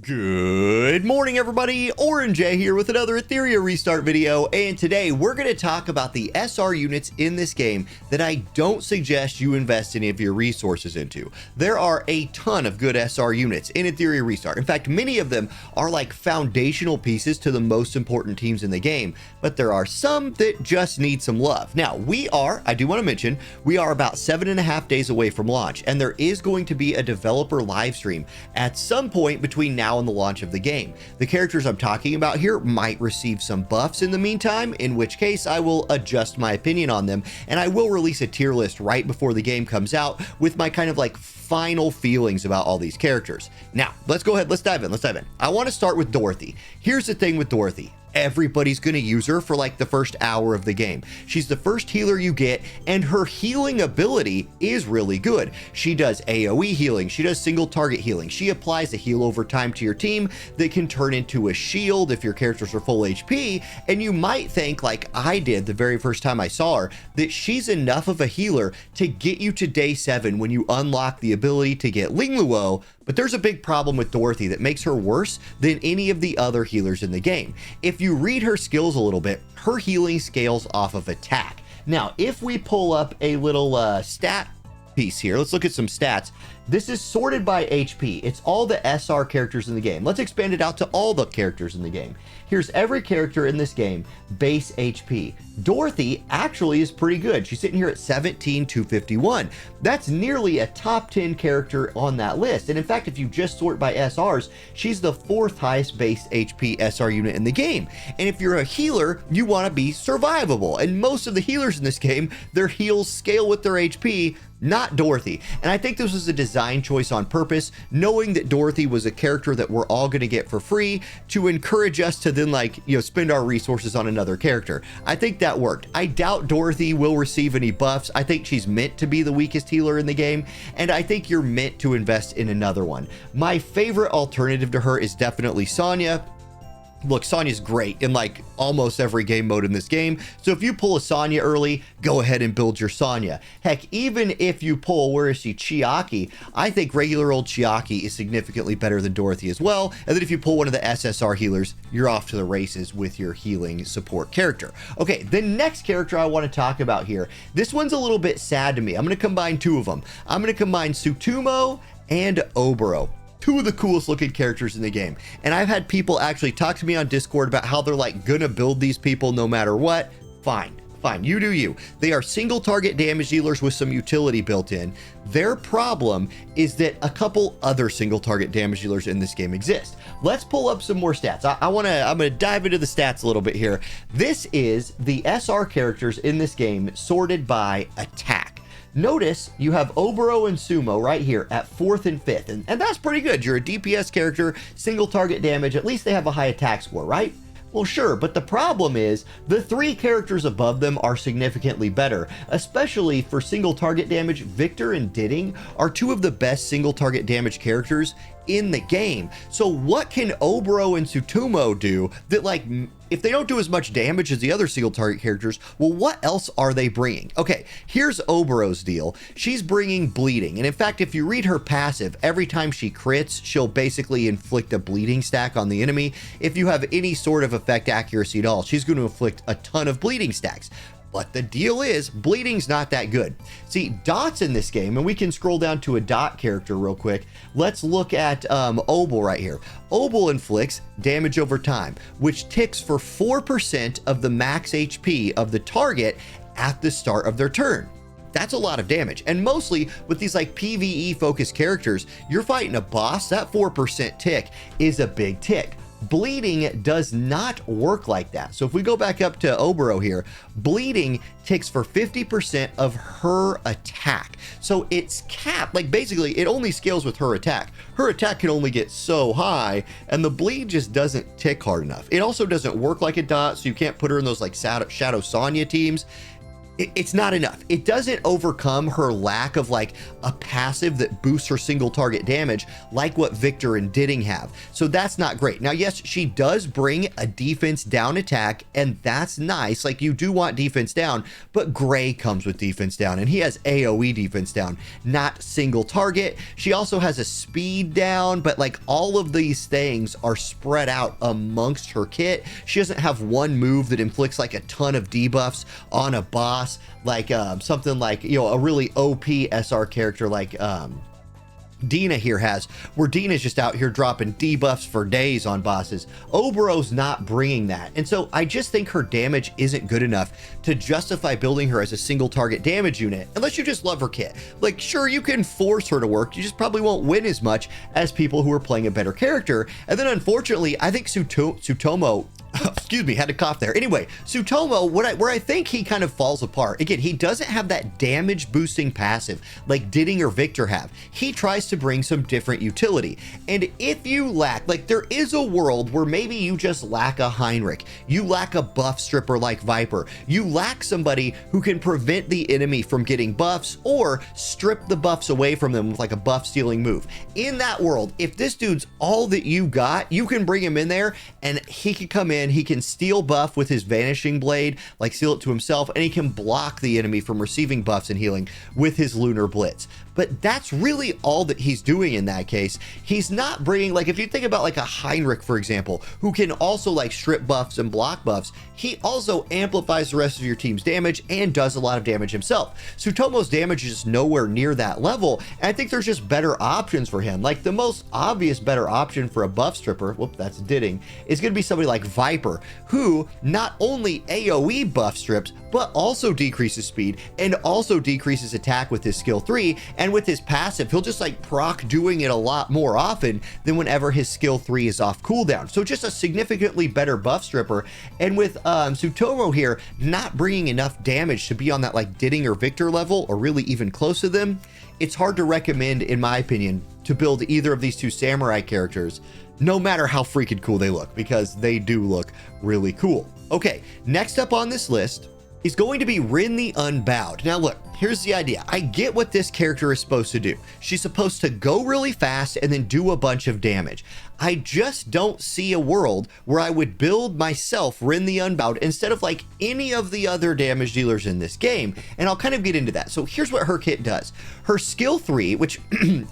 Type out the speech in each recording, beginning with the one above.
Good morning, everybody. Orange here with another Etheria restart video, and today we're going to talk about the SR units in this game that I don't suggest you invest any of your resources into. There are a ton of good SR units in Etheria restart. In fact, many of them are like foundational pieces to the most important teams in the game, but there are some that just need some love. Now, I do want to mention, we are about 7.5 days away from launch, and there is going to be a developer live stream at some point between now and the launch of the game. The characters I'm talking about here might receive some buffs in the meantime, in which case I will adjust my opinion on them, and I will release a tier list right before the game comes out with my kind of like final feelings about all these characters. Now, let's go ahead, let's dive in. I want to start with Dorothy. Here's the thing with Dorothy. Everybody's going to use her for like the first hour of the game. She's the first healer you get, and her healing ability is really good. She does AoE healing, she does single target healing, she applies a heal over time to your team that can turn into a shield if your characters are full HP, and you might think, like I did the very first time I saw her, that she's enough of a healer to get you to day 7 when you unlock the ability to get Lingluo. But there's a big problem with Dorothy that makes her worse than any of the other healers in the game. If you read her skills a little bit, her healing scales off of attack. Now, if we pull up a little stat piece here, let's look at some stats. This is sorted by HP. It's all the SR characters in the game. Let's expand it out to all the characters in the game. Here's every character in this game, base HP. Dorothy actually is pretty good. She's sitting here at 17,251. That's nearly a top 10 character on that list. And in fact, if you just sort by SRs, she's the 4th highest base HP SR unit in the game. And if you're a healer, you want to be survivable. And most of the healers in this game, their heals scale with their HP, not Dorothy. And I think this was a design choice on purpose, knowing that Dorothy was a character that we're all going to get for free to encourage us to then spend our resources on another character. I think that worked. I doubt Dorothy will receive any buffs. I think she's meant to be the weakest healer in the game, and I think you're meant to invest in another one. My favorite alternative to her is definitely Sonya. Look, Sonya's great in like almost every game mode in this game. So if you pull a Sonya early, go ahead and build your Sonya. Heck, even if you pull, where is she, Chiaki, I think regular old Chiaki is significantly better than Dorothy as well. And then if you pull one of the SSR healers, you're off to the races with your healing support character. Okay, the next character I want to talk about here, this one's a little bit sad to me. I'm going to combine two of them. I'm going to combine Sutumo and Oboro. Two of the coolest looking characters in the game. And I've had people actually talk to me on Discord about how they're like gonna build these people no matter what. Fine, you do you. They are single target damage dealers with some utility built in. Their problem is that a couple other single target damage dealers in this game exist. Let's pull up some more stats. I'm gonna dive into the stats a little bit here. This is the SR characters in this game sorted by attack. Notice you have Oboro and Sumo right here at 4th and 5th, and that's pretty good. You're a DPS character, single target damage, at least they have a high attack score, right? Well, sure, but the problem is the 3 characters above them are significantly better, especially for single target damage. Victor and Didding are 2 of the best single target damage characters in the game. So what can Oboro and Sutumo do that, like, if they don't do as much damage as the other single target characters, well, what else are they bringing? Okay, here's Oboro's deal. She's bringing bleeding. And in fact, if you read her passive, every time she crits, she'll basically inflict a bleeding stack on the enemy. If you have any sort of effect accuracy at all, she's going to inflict a ton of bleeding stacks. But the deal is, bleeding's not that good. See, dots in this game, and we can scroll down to a dot character real quick. Let's look at Obol right here. Obol inflicts damage over time, which ticks for 4% of the max HP of the target at the start of their turn. That's a lot of damage. And mostly with these like PvE focused characters, you're fighting a boss, that 4% tick is a big tick. Bleeding does not work like that. So if we go back up to Oboro here, bleeding ticks for 50% of her attack. So it's capped, like basically it only scales with her attack. Her attack can only get so high, and the bleed just doesn't tick hard enough. It also doesn't work like a dot, so you can't put her in those like Shadow Sonya teams. it's not enough. It doesn't overcome her lack of like a passive that boosts her single target damage like what Victor and Ditting have. So that's not great. Now, yes, she does bring a defense down attack, and that's nice. Like, you do want defense down, but Gray comes with defense down, and he has AoE defense down, not single target. She also has a speed down, but like all of these things are spread out amongst her kit. She doesn't have one move that inflicts like a ton of debuffs on a boss, like something like, you know, a really OP SR character like Dina here has, where Dina's just out here dropping debuffs for days on bosses. Obero's not bringing that, and so I just think her damage isn't good enough to justify building her as a single target damage unit, unless you just love her kit. Like, sure, you can force her to work, you just probably won't win as much as people who are playing a better character. And then unfortunately, I think Sutomo excuse me, had to cough there. Anyway, Sutomo, where I think he kind of falls apart, again, he doesn't have that damage boosting passive like Ditting or Victor have. He tries to bring some different utility. And if you lack, like, there is a world where maybe you just lack a Heinrich, you lack a buff stripper like Viper, you lack somebody who can prevent the enemy from getting buffs or strip the buffs away from them with like a buff stealing move. In that world, if this dude's all that you got, you can bring him in there and he can come in, he can steal buff with his vanishing blade, like steal it to himself, and he can block the enemy from receiving buffs and healing with his lunar blitz. But that's really all that he's doing in that case. He's not bringing, like, if you think about like a Heinrich, for example, who can also like strip buffs and block buffs, he also amplifies the rest of your team's damage and does a lot of damage himself. Sutomo's damage is just nowhere near that level, and I think there's just better options for him. Like, the most obvious better option for a buff stripper, whoop, that's Ditting, is going to be somebody like Viper, who not only AoE buff strips, but also decreases speed and also decreases attack with his skill 3, and with his passive, he'll just like proc doing it a lot more often than whenever his skill 3 is off cooldown. So just a significantly better buff stripper. And with Sutomo here not bringing enough damage to be on that like Ditting or Victor level, or really even close to them, it's hard to recommend, in my opinion, to build either of these two samurai characters, no matter how freaking cool they look, because they do look really cool. Okay, next up on this list is going to be Ren the Unbound. Now look, here's the idea. I get what this character is supposed to do. She's supposed to go really fast and then do a bunch of damage. I just don't see a world where I would build myself Ren the Unbound instead of like any of the other damage dealers in this game, and I'll kind of get into that. So here's what her kit does. Her skill 3, which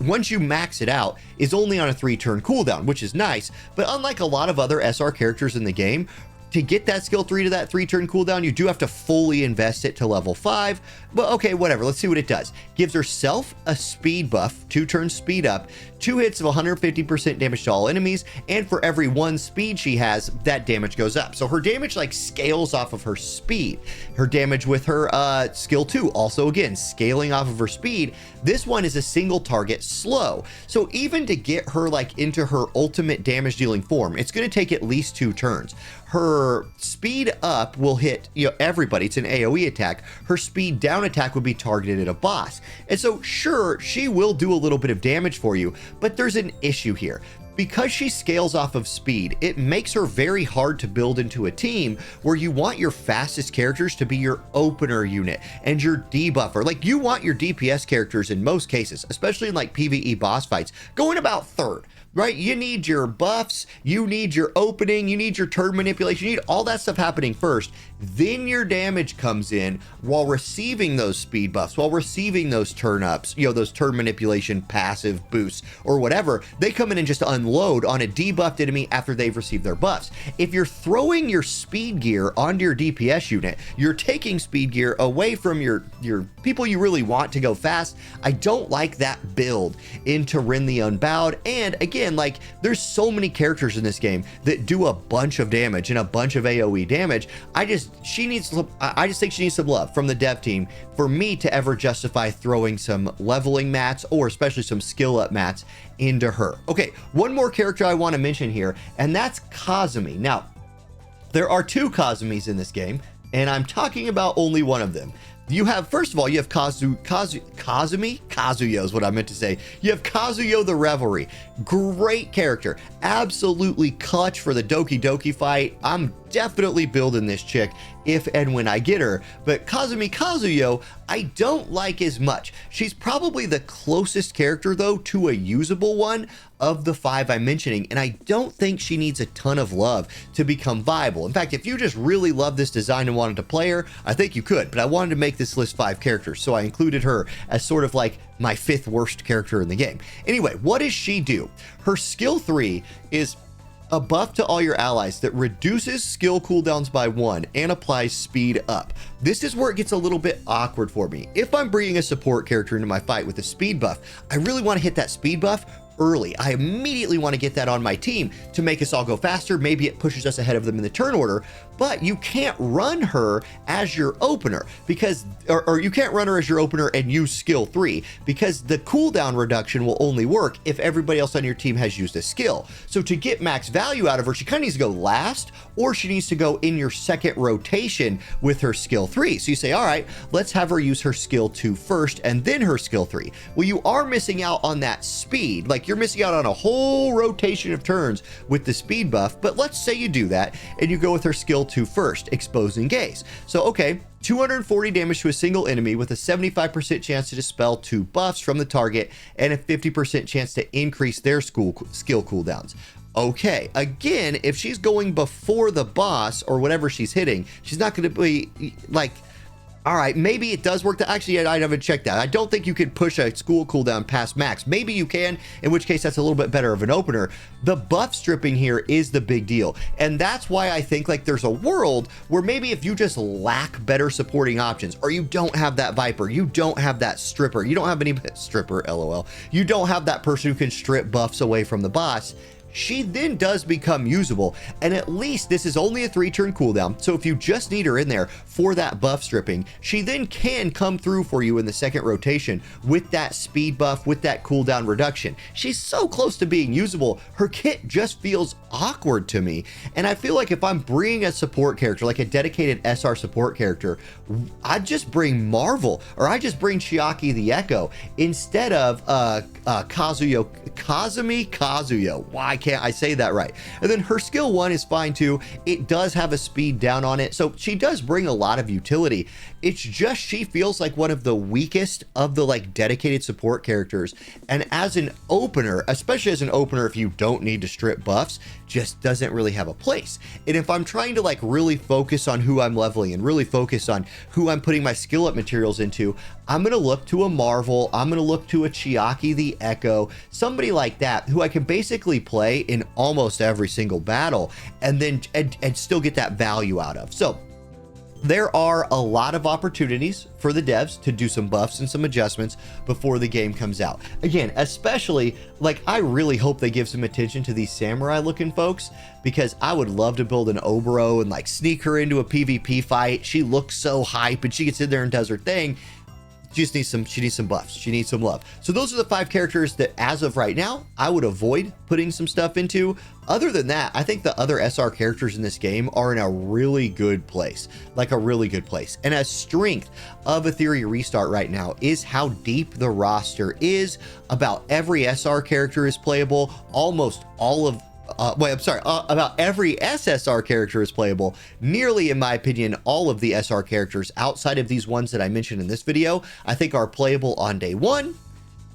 once you max it out, is only on a 3-turn cooldown, which is nice, but unlike a lot of other SR characters in the game, to get that skill 3 to that 3-turn cooldown, you do have to fully invest it to level 5. But okay, whatever, let's see what it does. Gives herself a speed buff, 2-turn speed up, 2 hits of 150% damage to all enemies, and for every 1 speed she has, that damage goes up. So her damage like scales off of her speed. Her damage with her skill 2, also again, scaling off of her speed. This one is a single target slow. So even to get her like into her ultimate damage dealing form, it's gonna take at least 2 turns. Her speed up will hit, you know, everybody. It's an AoE attack. Her speed down attack would be targeted at a boss. And so sure, she will do a little bit of damage for you, but there's an issue here. Because she scales off of speed, it makes her very hard to build into a team where you want your fastest characters to be your opener unit and your debuffer. Like, you want your DPS characters in most cases, especially in like PvE boss fights, going about 3rd. Right? You need your buffs, you need your opening, you need your turn manipulation, you need all that stuff happening first. Then your damage comes in while receiving those speed buffs, while receiving those turn ups, you know, those turn manipulation passive boosts or whatever. They come in and just unload on a debuffed enemy after they've received their buffs. If you're throwing your speed gear onto your DPS unit, you're taking speed gear away from your people you really want to go fast. I don't like that build into Ren the Unbound. And again, like, there's so many characters in this game that do a bunch of damage and a bunch of AoE damage. I just think she needs some love from the dev team for me to ever justify throwing some leveling mats, or especially some skill up mats, into her. Okay, one more character I want to mention here, and that's Kazumi. Now, there are 2 Kazumis in this game, and I'm talking about only one of them. You have, first of all, you have Kazuyo is what I meant to say. You have Kazuyo the Revelry. Great character. Absolutely clutch for the Doki Doki fight. I'm definitely building this chick if and when I get her. But Kazuyo, I don't like as much. She's probably the closest character though to a usable one of the 5 I'm mentioning, and I don't think she needs a ton of love to become viable. In fact, if you just really love this design and wanted to play her, I think you could, but I wanted to make this list 5 characters, so I included her as sort of like my 5th worst character in the game. Anyway, what does she do? Her skill 3 is a buff to all your allies that reduces skill cooldowns by 1 and applies speed up. This is where it gets a little bit awkward for me. If I'm bringing a support character into my fight with a speed buff, I really want to hit that speed buff early. I immediately want to get that on my team to make us all go faster. Maybe it pushes us ahead of them in the turn order, but you can't run her as your opener because, or you can't run her as your opener and use skill 3 because the cooldown reduction will only work if everybody else on your team has used a skill. So to get max value out of her, she kind of needs to go last, or she needs to go in your second rotation with her skill 3. So you say, all right, let's have her use her skill 2 first and then her skill 3. Well, you are missing out on that speed. Like, you're missing out on a whole rotation of turns with the speed buff, but let's say you do that and you go with her skill 2 first, exposing gaze. So, okay, 240 damage to a single enemy with a 75% chance to dispel 2 buffs from the target and a 50% chance to increase their skill cooldowns. Okay, again, if she's going before the boss or whatever she's hitting, she's not going to be like, all right, maybe it does work. Actually, I haven't checked that. I don't think you can push a school cooldown past max. Maybe you can, in which case that's a little bit better of an opener. The buff stripping here is the big deal. And that's why I think like there's a world where maybe if you just lack better supporting options, or you don't have that Viper, you don't have that stripper, you don't have any stripper, LOL, you don't have that person who can strip buffs away from the boss, she then does become usable. And at least this is only a 3-turn cooldown, so if you just need her in there for that buff stripping, she then can come through for you in the second rotation with that speed buff, with that cooldown reduction. She's so close to being usable, her kit just feels awkward to me. And I feel like if I'm bringing a support character, like a dedicated SR support character, I'd just bring Marvel, or I just bring Chiaki the Echo instead of Kazuyo. Why can't I say that right? And then her skill 1 is fine too. It does have a speed down on it, so she does bring a lot of utility. It's just she feels like one of the weakest of the like dedicated support characters, and as an opener, especially as an opener if you don't need to strip buffs, just doesn't really have a place. And if I'm trying to like really focus on who I'm leveling and really focus on who I'm putting my skill up materials into, I'm going to look to a Marvel, I'm going to look to a Chiaki the Echo, somebody like that who I can basically play in almost every single battle and then and still get that value out of. So there are a lot of opportunities for the devs to do some buffs and some adjustments before the game comes out. Again, especially, like, I really hope they give some attention to these samurai looking folks, because I would love to build an Oboro and like sneak her into a PvP fight. She looks so hype and she gets in there and does her thing. She needs some buffs. She needs some love. So those are the 5 characters that as of right now, I would avoid putting some stuff into. Other than that, I think the other SR characters in this game are in a really good place, like a really good place. And a strength of Etheria Restart right now is how deep the roster is. About every SR character is playable. Almost all of about every SSR character is playable. Nearly, in my opinion, all of the SR characters outside of these ones that I mentioned in this video, I think are playable on day 1.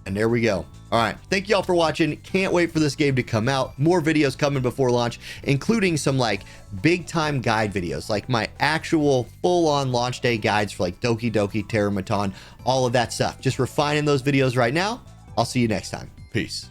And there we go. All right. Thank y'all for watching. Can't wait for this game to come out. More videos coming before launch, including some like big time guide videos, like my actual full on launch day guides for like Doki Doki, Terramaton, all of that stuff. Just refining those videos right now. I'll see you next time. Peace.